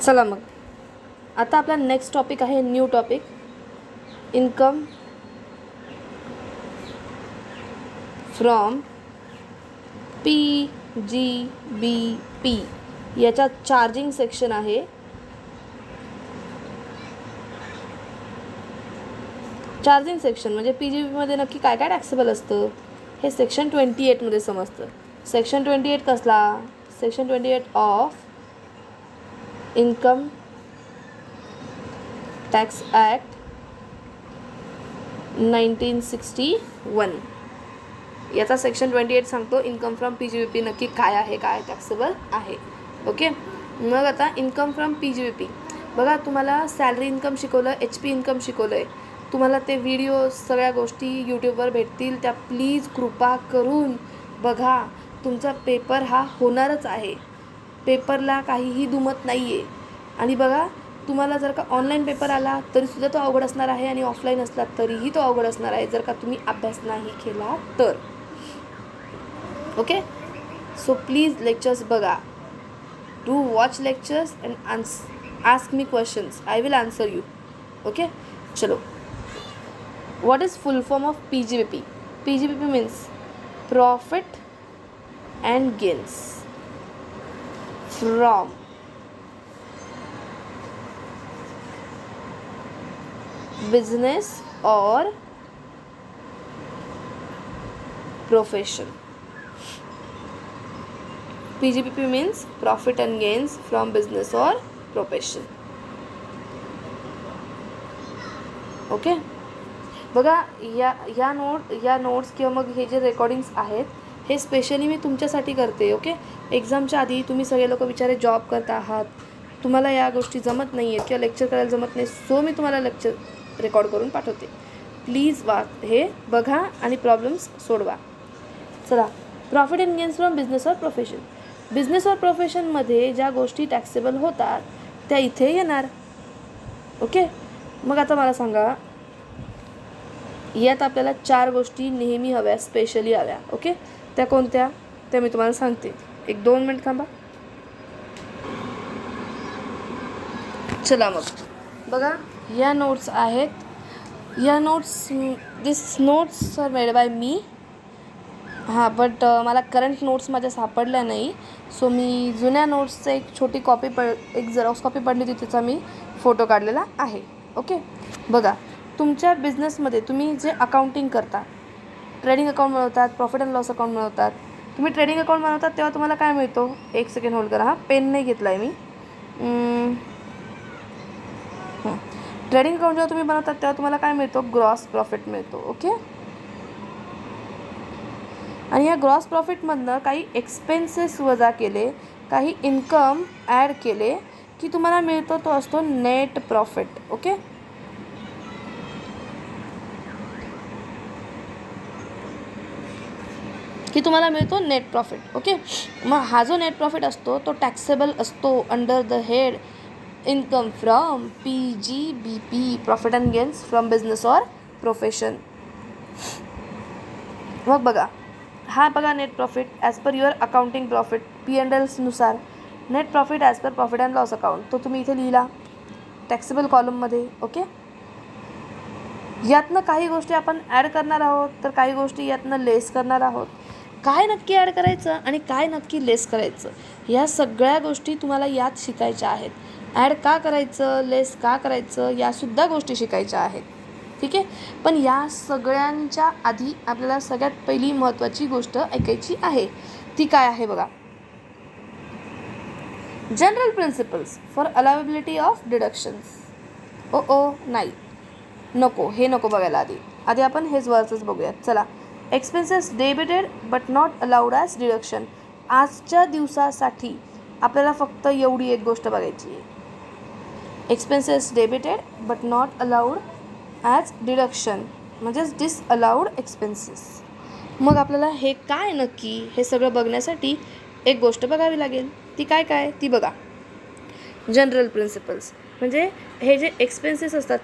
चला मग आता आपला नेक्स्ट टॉपिक आहे new topic income from PGBP याचा चार्जिंग सेक्शन आहे. चार्जिंग सेक्शन म्हणजे PGBPमध्ये नक्की काय काय टॅक्सेबल असतं हे सेक्शन 28 मध्ये समजतं. सेक्शन 28 कसला? Section 28 of income tax act 1961 याचा सेक्शन 28 सांगतो इन्कम फ्रॉम PGBP नक्की काय आहे, काय टॅक्सेबल आहे. ओके. मग आता इन्कम फ्रॉम PGBP बघा, तुम्हाला सॅलरी इन्कम शिकवलं, HP इन्कम शिकवलं आहे. तुम्हाला ते व्हिडिओ सगळ्या गोष्टी यूट्यूबवर भेटतील, त्या प्लीज कृपा करून बघा. तुमचा पेपर हा होणारच आहे, पेपरला काहीही दुमत नाही आहे. आणि बघा, तुम्हाला जर का ऑनलाईन पेपर आला तरीसुद्धा तो अवघड असणार आहे आणि ऑफलाईन असला तरीही तो अवघड असणार आहे जर का तुम्ही अभ्यास नाही केला तर. ओके. सो प्लीज लेक्चर्स बघा, do watch lectures and ask me questions, I will answer you. Okay. चलो, what is full form of PGBP? PGBP means profit and gains from business or profession. PGBP means profit and gains from business or profession. Okay. बघा, या notes किंवा मग हे जे recordings आहेत हे specially मी तुमच्यासाठी करते. ओके. एक्झामच्या आधी तुम्ही सगळे लोक बिचारे जॉब करत आहात, तुम्हाला या गोष्टी जमत नाही आहेत किंवा लेक्चर करायला जमत नाही, सो मी तुम्हाला लेक्चर रेकॉर्ड करून पाठवते. प्लीज हे बघा आणि प्रॉब्लेम्स सोडवा. चला, profit and gains from business or profession. Business or प्रोफेशनमध्ये ज्या गोष्टी टॅक्सेबल होतात त्या इथे येणार. ओके. मग आता मला सांगा, यात आपल्याला 4 गोष्टी नेहमी हव्या, स्पेशली हव्या. ओके. त्या कोणत्या त्या मी तुम्हाला सांगते. 1-2 मिनिट थांबा. चला मग बघा, या नोट्स आहेत. या this notes are made by me. But मला करंट नोट्स माझ्या सापडल्या नाही, सो मी जुन्या नोट्सचं एक छोटी कॉपी एक झेरॉक्स कॉपी पडली होती, त्याचा मी फोटो काढलेला आहे. ओके. बघा, तुमच्या बिझनेसमध्ये तुम्ही जे अकाउंटिंग करता, ट्रेडिंग अकाउंट बनवतात, प्रॉफिट अँड लॉस अकाउंट बनवतात. तुम्ही ट्रेडिंग अकाउंट बनवतात तेव्हा तुम्हाला काय मिळतो? 1 सेकंड होल्ड करा. पेन नाही घेतला आहे मी. ट्रेडिंग अकाउंट जेव्हा तुम्ही बनवतात तेव्हा तुम्हाला काय मिळतो? ग्रॉस प्रॉफिट मिळतो. ओके. आणि या ग्रॉस प्रॉफिटमधनं काही एक्सपेन्सेस वजा केले, काही इन्कम ॲड केले की तुम्हाला मिळतो तो असतो नेट प्रॉफिट. ओके. की तुम्हाला मिळतो नेट प्रॉफिट. ओके. मग हा जो नेट प्रॉफिट असतो तो टॅक्सेबल असतो under the head income from PGBP, profit and gains from business or profession. मग बघा, हा बघा net profit as per your accounting profit P&Ls नुसार net profit as per profit and loss account, तो तुम्ही इथे लिहिला टॅक्सेबल कॉलममध्ये. ओके. यातनं काही गोष्टी आपण ॲड करणार आहोत तर काही गोष्टी यातनं लेस करणार आहोत. काय नक्की ॲड करायचं आणि काय नक्की लेस करायचं या सगळ्या गोष्टी तुम्हाला यात शिकायच्या आहेत. ॲड का करायचं, लेस का करायचं यासुद्धा गोष्टी शिकायच्या आहेत. ठीक आहे. पण या सगळ्यांच्या आधी आपल्याला सगळ्यात पहिली महत्त्वाची गोष्ट ऐकायची आहे. ती काय आहे बघा, general principles for allowability of deductions. नाही, नको, हे नको बघायला. आधी आपण हेच वरचंच बघूयात. चला, expenses debited but not allowed as deduction. आजच्या दिवसासाठी आपल्याला फक्त एवढी एक गोष्ट बघायची आहे, expenses debited but not allowed as deduction म्हणजेच डिसअलाउड एक्सपेन्सेस. मग आपल्याला हे काय नक्की हे सगळं बघण्यासाठी एक गोष्ट बघावी लागेल. ती काय ती बघा, जनरल प्रिन्सिपल्स. म्हणजे हे जे एक्सपेन्सेस असतात,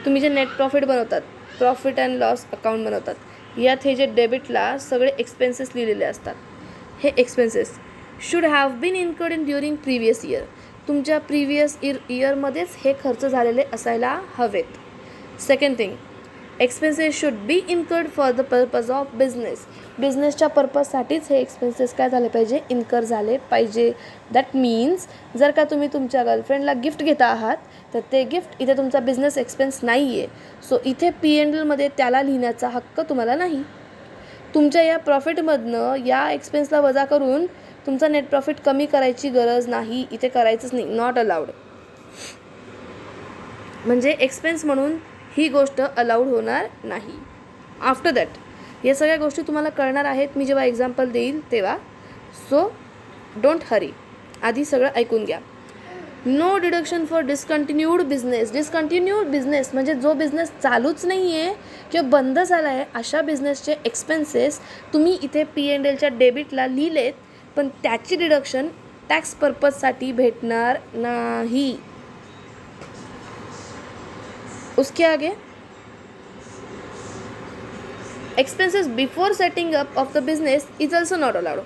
तुम्ही जे नेट प्रॉफिट बनवतात, प्रॉफिट अँड लॉस अकाउंट बनवतात, यात हे जे डेबिटला सगळे एक्सपेन्सेस लिहिलेले असतात, हे expenses should have been incurred in during previous year. तुमच्या प्रिव्हियस इयरमध्येच हे खर्च झालेले असायला हवेत. Second thing, expenses should be incurred for the purpose of business. बिझनेसच्या पर्पजसाठीच हे एक्सपेन्सेस काय झाले पाहिजे, इन्कर झाले पाहिजे. दॅट मीन्स जर का तुम्ही तुमच्या गर्लफ्रेंडला गिफ्ट घेता आहात तर ते गिफ्ट इथे तुमचा बिझनेस एक्सपेन्स नाही आहे. सो इथे P&Lमध्ये त्याला लिहिण्याचा हक्क तुम्हाला नाही. तुमच्या या प्रॉफिटमधनं या एक्सपेन्सला वजा करून तुमचा नेट प्रॉफिट कमी करायची गरज नाही, इथे करायचंच नाही, नॉट अलाउड. म्हणजे एक्सपेन्स म्हणून ही गोष्ट अलाउड होणार नाही. आफ्टर दॅट या सगळ्या गोष्टी तुम्हाला कळणार आहेत मी जेव्हा एक्झाम्पल देईल तेव्हा. सो डोंट हरी, आधी सगळं ऐकून घ्या. No deduction for discontinued business. Discontinued business म्हणजे जो बिझनेस चालूच नाही आहे किंवा बंद झाला आहे अशा बिझनेसचे एक्सपेन्सेस तुम्ही इथे P&Lच्या डेबिटला लिहिलेत, पण त्याची डिडक्शन टॅक्स पर्पजसाठी भेटणार नाही. उसके आगे expenses before setting up of the business is also not allowed.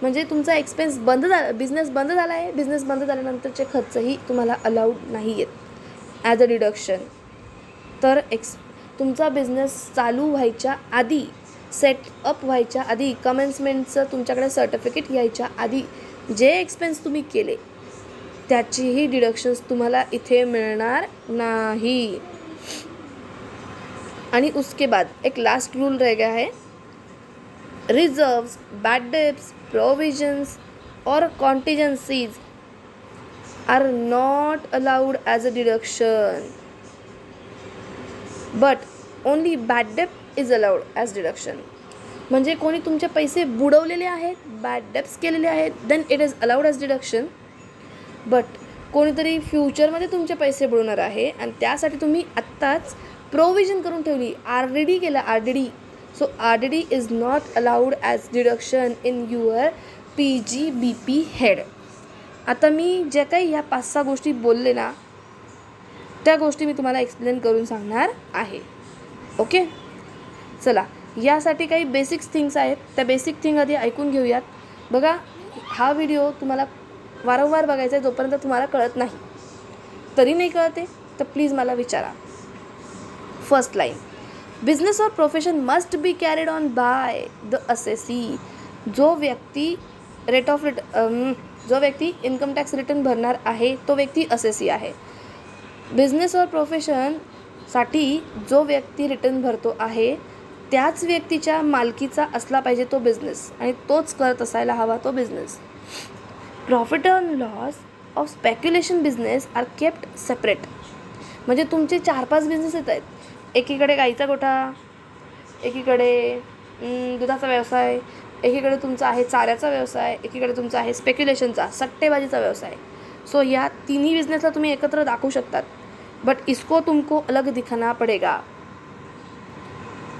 म्हणजे तुमचा एक्सपेन्स बंद झाला, बिझनेस बंद झाला आहे, बिझनेस बंद झाल्यानंतरचे खर्चही तुम्हाला अलाउड नाही आहेत ॲज अ डिडक्शन. तर तुमचा बिझनेस चालू व्हायच्या आधी, सेटअप व्हायच्या आधी, कमेन्समेंटचं तुमच्याकडे सर्टिफिकेट यायच्या आधी जे एक्सपेन्स तुम्ही केले त्याचीही डिडक्शन्स तुम्हाला इथे मिळणार नाही. आणि उसके बाद एक लास्ट रूल रह गया है. Reserves, bad debts, provisions or contingencies are not allowed as a deduction, but only bad debt is allowed as deduction. म्हणजे कोणी तुमचे पैसे बुडवलेले आहेत, बॅड डेब्ट्स केलेले आहेत, then it is allowed as deduction. But कोणीतरी फ्युचरमध्ये तुमचे पैसे बुडवणार आहे आणि त्यासाठी तुम्ही आत्ताच प्रोव्हिजन करून ठेवली, RDD केलं, RDD. So RDD is not allowed as deduction in your PGBP head. आता मी जे काही ह्या 5-6 गोष्टी बोलले ना त्या गोष्टी मी तुम्हाला एक्सप्लेन करून सांगणार आहे. ओके, चला यासाठी काही बेसिक्स थिंग्स आहेत, त्या बेसिक थिंग आधी ऐकून घेऊयात. बघा, हा व्हिडिओ तुम्हाला वारंवार बघायचा आहे जोपर्यंत तुम्हाला कळत नाही. तरी नाही कळते तर प्लीज मला विचारा. फर्स्ट लाईन, बिझनेस और profession must be carried on by the assessee. जो व्यक्ती इन्कम टॅक्स रिटर्न भरणार आहे तो व्यक्ती असेसी आहे. बिझनेस और प्रोफेशनसाठी जो व्यक्ती रिटर्न भरतो आहे त्याच व्यक्तीच्या मालकीचा असला पाहिजे तो बिझनेस आणि तोच करत असायला हवा तो business. Profit and loss of speculation business are kept separate. म्हणजे तुमचे 4-5 बिझनेस येत आहेत. एकीकडे गाईचा गोठा, एकीकडे दुधाचा व्यवसाय, एकीकडे तुमचा आहे चाऱ्याचा व्यवसाय, एकीकडे तुमचा आहे स्पेक्युलेशनचा, सट्टेबाजीचा व्यवसाय. सो या तिन्ही बिझनेसला तुम्ही एकत्र दाखवू शकतात, बट इसको तुमको अलग दिखाना पडेगा.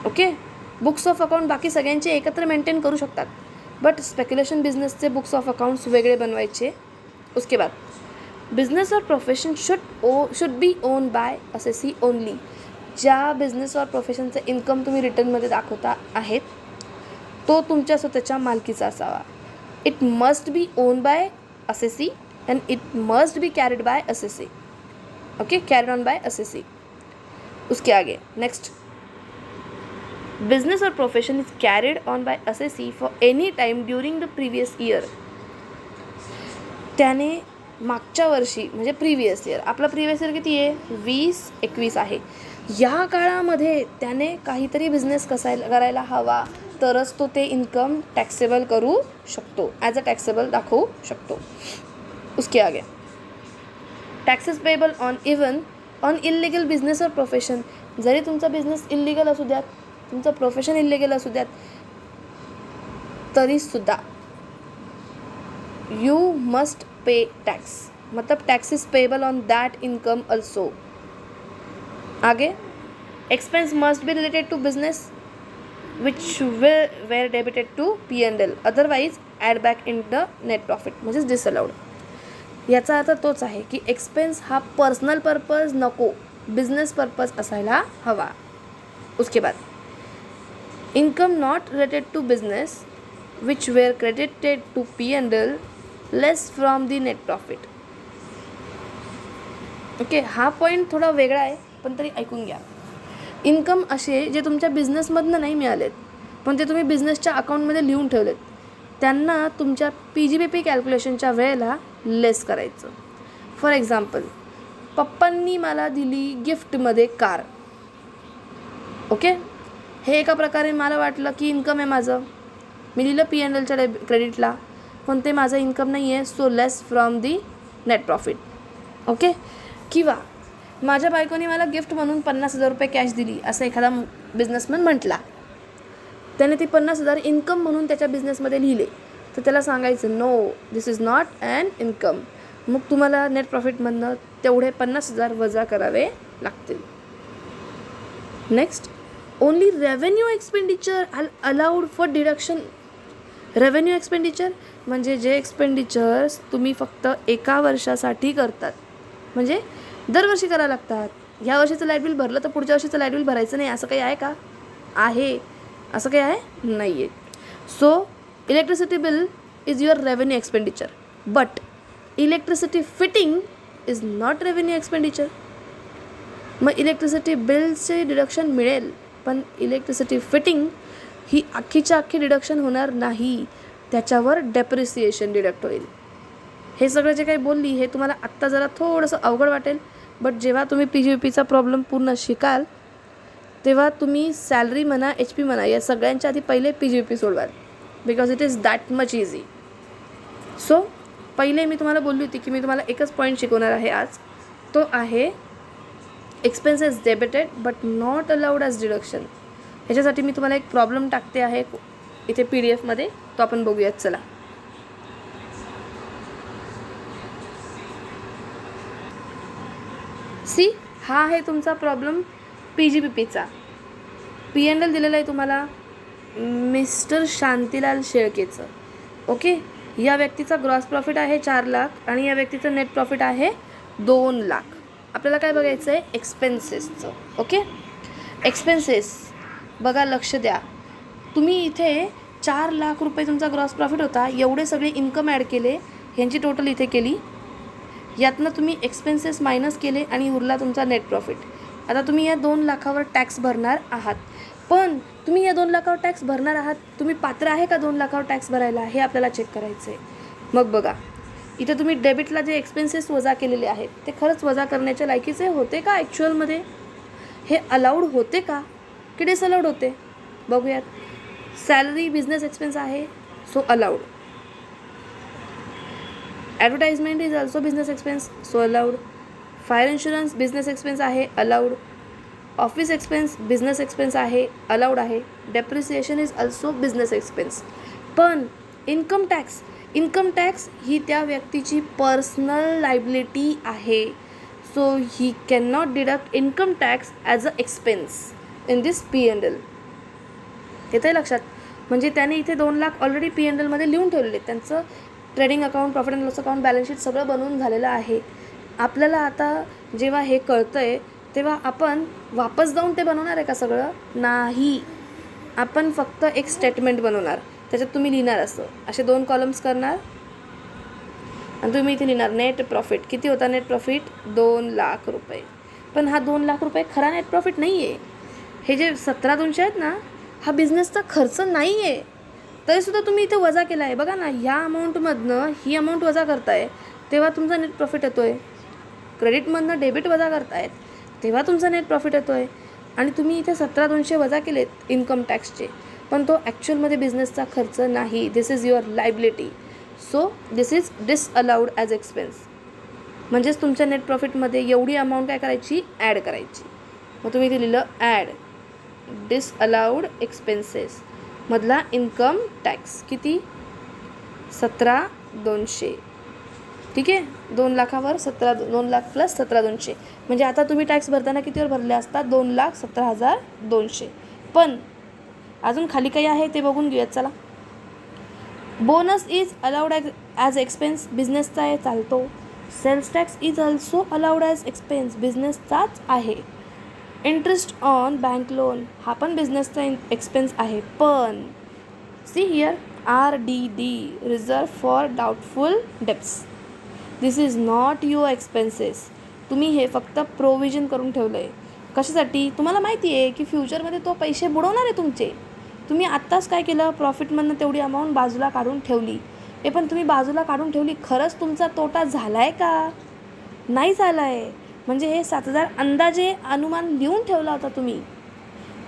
ओके, बुक्स ऑफ अकाउंट बाकी सगळ्यांचे एकत्र मेंटेन करू शकतात, बट स्पेक्युलेशन बिझनेसचे बुक्स ऑफ अकाउंट्स वेगळे बनवायचे. उसके बाद बिझनेस और profession should be own by assessee only. ज्या बिझनेस और प्रोफेशनचं इन्कम तुम्ही रिटर्नमध्ये दाखवता आहेत तो तुमच्या स्वतःच्या मालकीचा असावा. It must be own by assessee and it must be carried by assessee. Okay, carried on by assessee. उसके आगे नेक्स्ट, बिझनेस और profession is carried on by assessee for any time during the previous year. त्याने मागच्या वर्षी म्हणजे previous year, आपला previous year किती आहे, 2021 आहे, या काळामध्ये त्याने काहीतरी बिझनेस करायला हवा तरच तो ते इन्कम टॅक्सेबल करू शकतो, ॲज अ टॅक्सेबल दाखवू शकतो. उसके आगे taxes payable on even on illegal business और प्रोफेशन. जरी तुमचा बिझनेस इलिगल असू द्यात, तुमचं प्रोफेशन इलिगल असू द्यात, तरीसुद्धा यू मस्ट पे टॅक्स. मतलब tax is payable on that income also. आगे, expense must be related to business which were debited to P&L, otherwise add back in the net profit, म्हणजेच disallowed. याचा अर्थ तोच आहे की एक्सपेन्स हा personal purpose नको, बिझनेस पर्पज असायला हवा. उसके बाद income not related to business which were credited to P&L less from the net profit. Okay, हा पॉईंट थोडा वेगळा आहे, पण तरी ऐकून घ्या. इन्कम असे जे तुमच्या बिझनेसमधनं नाही मिळालेत, पण ते तुम्ही बिझनेसच्या अकाउंटमध्ये लिहून ठेवलेत, त्यांना तुमच्या PGBP कॅल्क्युलेशनच्या वेळेला लेस करायचं. फॉर एक्झाम्पल, पप्पांनी मला दिली गिफ्टमध्ये कार. ओके, हे एका प्रकारे मला वाटलं की इन्कम आहे माझं, मी लिहिलं P&Lच्या क्रेडिटला, पण ते माझं इन्कम नाही आहे, so less from the net profit. Okay, किंवा माझ्या बायकोने मला गिफ्ट म्हणून 50,000 रुपये कॅश दिली असं एखादा बिझनेसमॅन म्हटला, त्याने ती 50,000 इन्कम म्हणून त्याच्या बिझनेसमध्ये लिहिले, तर त्याला सांगायचं no, this is not an income. मग तुम्हाला नेट प्रॉफिटमधनं तेवढे 50,000 वजा करावे लागतील. Next, only revenue expenditure allowed for deduction. Revenue expenditure म्हणजे जे एक्सपेंडिचर्स तुम्ही फक्त एका वर्षासाठी करतात, म्हणजे दरवर्षी करावं लागतात. ह्या वर्षीचं लाईट बिल भरलं तर पुढच्या वर्षीचं लाईट बिल भरायचं नाही, असं काही आहे का? आहे. असं काही आहे? नाही आहे. So electricity bill is your revenue expenditure, but electricity fitting is not revenue expenditure. मग इलेक्ट्रिसिटी बिलचे डिडक्शन मिळेल, पण इलेक्ट्रिसिटी फिटिंग ही अख्खीच्या अख्खी डिडक्शन होणार नाही, त्याच्यावर डेप्रिसिएशन डिडक्ट होईल. हे सगळं जे काही बोलली हे तुम्हाला आत्ता जरा थोडंसं अवघड वाटेल, बट जेव्हा तुम्ही PGBPचा प्रॉब्लेम पूर्ण शिकाल तेव्हा तुम्ही सॅलरी म्हणा, HP म्हणा, या सगळ्यांच्या आधी पहिले PGBP सोडवाल, because it is that much easy. So पहिले मी तुम्हाला बोलली होती की मी तुम्हाला एकच पॉईंट शिकवणार आहे आज, तो आहे expenses debited but not allowed as deduction. ह्याच्यासाठी मी तुम्हाला एक प्रॉब्लेम टाकते आहे इथे PDF मध्ये, तो आपण बघूयात. चला, सी, हा आहे तुमचा प्रॉब्लेम PGBPचा. P&L दिलेलं आहे तुम्हाला मिस्टर शांतीलाल शेळकेचं. ओके, या व्यक्तीचा ग्रॉस प्रॉफिट आहे 4 लाख आणि या व्यक्तीचं नेट प्रॉफिट आहे 2 लाख. आपल्याला काय बघायचं आहे? एक्सपेन्सेसचं. ओके, एक्सपेन्सेस बघा, लक्ष द्या. तुम्ही इथे 4 लाख रुपये तुमचा ग्रॉस प्रॉफिट होता, एवढे सगळे इन्कम ॲड केले, ह्यांची टोटल इथे केली, यातनं तुम्ही एक्सपेन्सेस मायनस केले आणि उरला तुमचा नेट प्रॉफिट. आता तुम्ही या 2 लाखावर टॅक्स भरणार आहात, पण तुम्ही या 2 लाखावर टॅक्स भरणार आहात, तुम्ही पात्र आहे का 2 लाखावर टॅक्स भरायला, हे आपल्याला चेक करायचं आहे. मग बघा, इथे तुम्ही डेबिटला जे एक्सपेन्सेस वजा केलेले आहेत ते खरंच वजा करण्याच्या लायकीचे होते का ॲक्च्युअलमध्ये? हे अलाउड होते का की डिसअलाउड होते? बघूयात. सॅलरी बिझनेस एक्सपेन्स आहे, so allowed. Advertisement is also business expense, so allowed. Fire insurance business expense आहे, allowed. Office expense business expense आहे, अलाउड आहे. Depreciation is also business expense. पण इन्कम टॅक्स ही त्या व्यक्तीची पर्सनल लायबिलिटी आहे, so ही can not deduct income tax as a expense in this P&L. येतं लक्षात? म्हणजे त्याने इथे 2 लाख ऑलरेडी P&Lमध्ये लिहून ठेवलेले, त्यांचं trading account, profit and loss account, balance sheet सगळं बनवून झालेलं आहे. आपल्याला आता जेव्हा हे कळतं आहे तेव्हा आपण वापस जाऊन ते बनवणार आहे का सगळं? नाही. आपण फक्त एक स्टेटमेंट बनवणार, त्याच्यात तुम्ही लिहिणार असे 2 कॉलम्स करणार आणि तुम्ही इथे लिहिणार नेट प्रॉफिट. किती होता नेट प्रॉफिट? 2 लाख रुपये. पण हा 2 लाख रुपये खरा नेट प्रॉफिट नाही आहे. हे जे 17,200 आहेत ना, हा बिझनेसचा खर्च नाही आहे, तरीसुद्धा तुम्ही इथे वजा केला आहे. बघा ना, ह्या अमाऊंटमधनं ही अमाऊंट वजा करताय तेव्हा तुमचा नेट प्रॉफिट येतो आहे. क्रेडिटमधनं डेबिट वजा करतायत तेव्हा तुमचा नेट प्रॉफिट येतो आहे. आणि तुम्ही इथे 17,200 वजा केलेत इन्कम टॅक्सचे, पण तो ॲक्च्युअलमध्ये बिझनेसचा खर्च नाही. This is your liability, so this is disallowed as expense. म्हणजेच तुमच्या नेट प्रॉफिटमध्ये एवढी अमाऊंट काय करायची? ॲड करायची. मग तुम्ही इथे लिहिलं ॲड डिसअलाउड एक्सपेन्सेस मधला इन्कम टॅक्स. किती? 17,200. ठीक आहे, 2 लाखावर 2 लाख प्लस 17,200. म्हणजे आता तुम्ही टॅक्स भरताना कितीवर भरले असतात? 2,17,200. पण अजून खाली काही आहे ते बघून घेऊयात. चला, bonus is allowed as expense, बिझनेसचा आहे, चालतो. Sales tax is also allowed as expense, बिझनेसचाच आहे. इंटरेस्ट ऑन बँक लोन हा पण बिझनेसचा एक्सपेन्स आहे. पण see here, RDD reserve for doubtful debts, this is not your expenses. तुम्ही हे फक्त प्रोव्हिजन करून ठेवलं आहे. कशासाठी? तुम्हाला माहिती आहे की फ्युचरमध्ये तो पैसे बुडवणार आहे तुमचे. तुम्ही आत्ताच काय केलं, प्रॉफिटमधनं तेवढी अमाऊंट बाजूला काढून ठेवली. हे पण तुम्ही बाजूला काढून ठेवली, खरंच तुमचा तोटा झाला आहे का? नाही झाला आहे. म्हणजे हे 7,000 अंदाजे अनुमान लिहून ठेवला होता तुम्ही.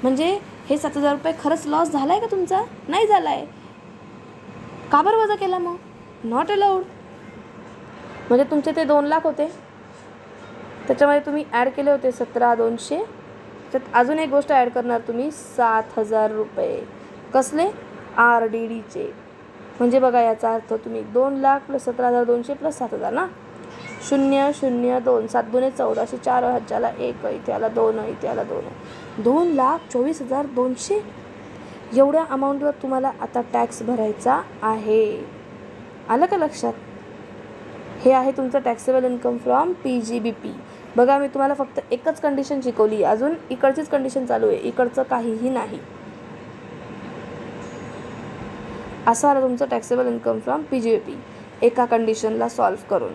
म्हणजे हे 7,000 रुपये खरंच लॉस झाला आहे का तुमचा? नाही झाला आहे. का बरं वजा केला मग? Not allowed. म्हणजे तुमचे ते 2 लाख होते, त्याच्यामध्ये तुम्ही ॲड केले होते 17,200. त्यात अजून एक गोष्ट ॲड करणार तुम्ही, 7,000 रुपये. कसले? RDDचे. म्हणजे बघा याचा अर्थ तुम्ही 2 लाख प्लस 17,200 प्लस 7,000 ना, 0 0 2 7 दुणे 14, 4 ह्याच्याला 1, इथे आला 2, इथे आला 2, 2,24,200. एवढ्या अमाऊंटवर तुम्हाला आता टॅक्स भरायचा आहे. आलं का लक्षात? हे आहे तुमचं टॅक्सेबल इन्कम फ्रॉम PGBP. बघा मी तुम्हाला फक्त एकच कंडिशन शिकवली, अजून इकडचीच कंडिशन चालू आहे, इकडचं काहीही नाही. असं आलं तुमचं टॅक्सेबल इन्कम फ्रॉम PGBP एका कंडिशनला सॉल्व्ह करून.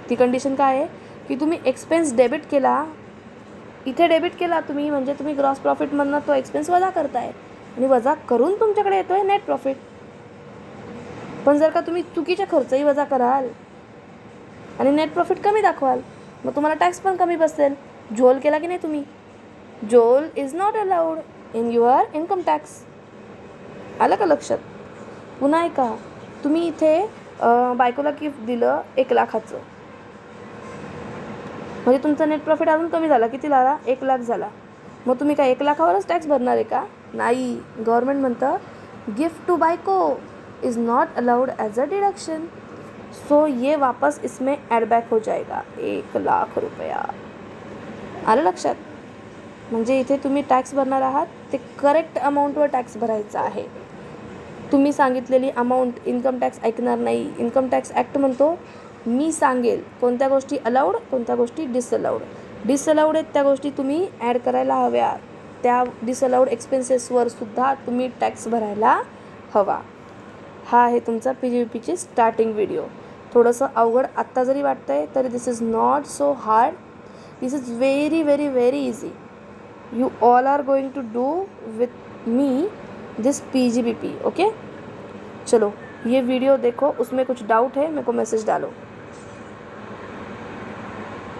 ती कंडिशन काय आहे की तुम्ही एक्सपेन्स डेबिट केला, इथे डेबिट केला तुम्ही, म्हणजे तुम्ही ग्रॉस प्रॉफिटमधनं तो एक्सपेन्स वजा करताय आणि वजा करून तुमच्याकडे येतो आहे नेट प्रॉफिट. पण जर का तुम्ही चुकीचे खर्चही वजा कराल आणि नेट प्रॉफिट कमी दाखवाल, मग तुम्हाला टॅक्स पण कमी बसेल. झोल केला की नाही तुम्ही? झोल is not allowed in your income tax. आलं का लक्षात? पुन्हा ऐका, तुम्ही इथे बायकोला गिफ्ट दिलं 1 लाखाचं, म्हणजे तुमचा नेट प्रॉफिट अजून कमी झाला. किती झाला? 1 लाख झाला. मग तुम्ही काय 1 लाखावरच टॅक्स भरणार आहे का? नाही. गव्हर्नमेंट म्हणतं गिफ्ट टू बायको is not allowed as a deduction, so ये वापस इसमें ऐड बैक हो जाएगा 1 लाख रुपया. आलं लक्षात? म्हणजे इथे तुम्ही टॅक्स भरणार आहात ते करेक्ट अमाऊंटवर टॅक्स भरायचा आहे. तुम्ही सांगितलेली अमाऊंट इन्कम टॅक्स ऐकणार नाही. इन्कम टॅक्स ॲक्ट म्हणतो मी सांगेल कोणत्या गोष्टी अलाउड, कोणत्या गोष्टी डिसअलाउड. डिसअलाउड आहेत त्या गोष्टी तुम्ही ॲड करायला हव्या. त्या डिसअलाउड एक्सपेन्सेसवर सुद्धा तुम्ही टॅक्स भरायला हवा. हा आहे तुमचा PGBPची स्टार्टिंग व्हिडिओ. थोडंसं अवघड आत्ता जरी वाटतं आहे तरी this is not so hard. This is very very very easy. You all are going to do with me this PGBP. Okay, चलो ये वीडियो देखो, उसमें कुछ डाउट है मेरे को मैसेज डालो.